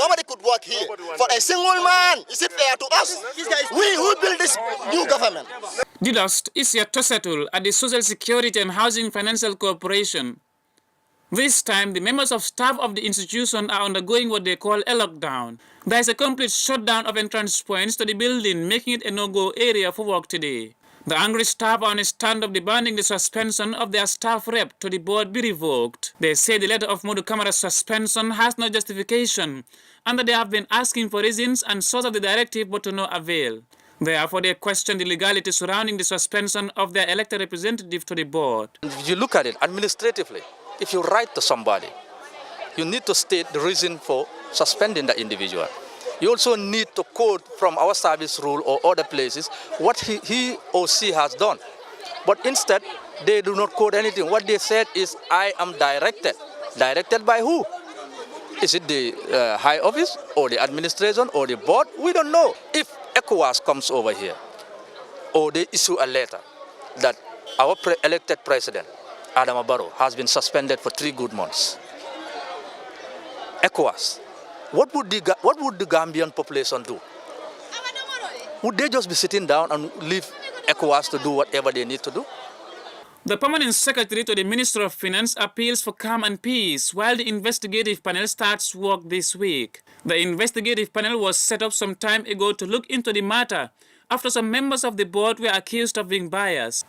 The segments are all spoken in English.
Nobody could work here. For a single man, is it fair to us? We who build this new government. The dust is yet to settle at the Social Security and Housing Financial Corporation. This time, the members of staff of the institution are undergoing what they call a lockdown. There is a complete shutdown of entrance points to the building, making it a no-go area for work today. The angry staff are on a stand-up demanding the suspension of their staff rep to the board be revoked. They say the letter of Modu Kamara's suspension has no justification and that they have been asking for reasons and source of the directive but to no avail. Therefore, they question the legality surrounding the suspension of their elected representative to the board. If you look at it administratively, if you write to somebody, you need to state the reason for suspending the individual. You also need to quote from our service rule or other places what he or she has done. But instead, they do not quote anything. What they said is, I am directed. Directed by who? Is it the high office or the administration or the board? We don't know. If ECOWAS comes over here or they issue a letter that our elected president, Adama Barrow, has been suspended for 3 good months. ECOWAS, what would the Gambian population do? Would they just be sitting down and leave ECOWAS to do whatever they need to do? The permanent secretary to the Minister of Finance appeals for calm and peace while the investigative panel starts work this week. The investigative panel was set up some time ago to look into the matter after some members of the board were accused of being biased.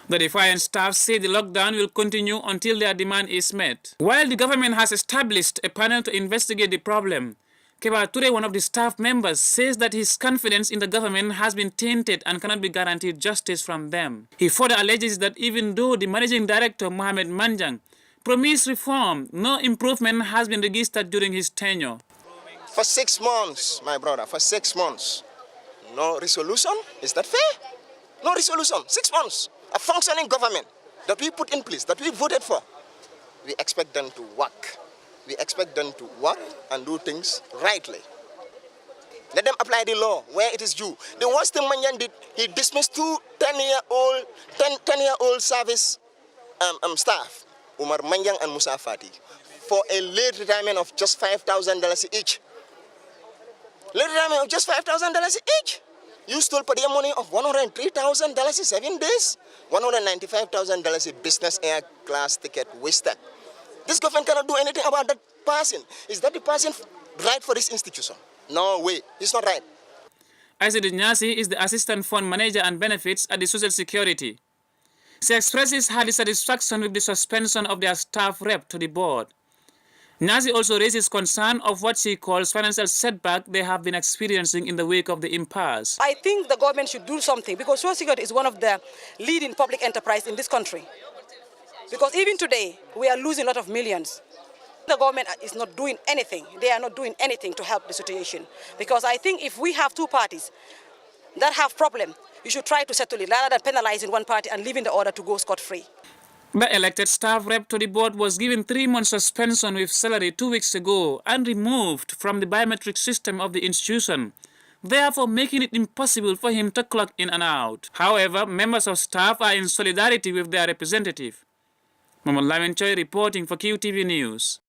The defiant staff say the lockdown will continue until their demand is met. While the government has established a panel to investigate the problem, Keba Ture, one of the staff members, says that his confidence in the government has been tainted and cannot be guaranteed justice from them. He further alleges that even though the managing director, Mohamed Manjang, promised reform, no improvement has been registered during his tenure. For 6 months, my brother, for 6 months, no resolution? Is that fair? No resolution, 6 months. A functioning government that we put in place, that we voted for. We expect them to work. We expect them to work and do things rightly. Let them apply the law where it is due. The worst thing Manjan did, he dismissed 2 10-year-old service staff, Umar Manjang and Musa Fati, for a late retirement of just $5,000 each. Late retirement of just $5,000 each. You stole per day money of $103,000 in 7 days. $195,000 business air class ticket wasted. This government cannot do anything about that person. Is that the person right for this institution? No way, it's not right. Isaac Nyasi is the Assistant Fund Manager and Benefits at the Social Security. She expresses her dissatisfaction with the suspension of their staff rep to the board. Nyasi also raises concern of what she calls financial setback they have been experiencing in the wake of the impasse. I think the government should do something because Social Security is one of the leading public enterprise in this country. Because even today, we are losing a lot of millions. The government is not doing anything. They are not doing anything to help the situation. Because I think if we have 2 parties that have problem, you should try to settle it rather than penalizing one party and leaving the other to go scot-free. The elected staff rep to the board was given 3 months suspension with salary 2 weeks ago and removed from the biometric system of the institution, therefore making it impossible for him to clock in and out. However, members of staff are in solidarity with their representative. Mohamed Lamin Choi reporting for QTV News.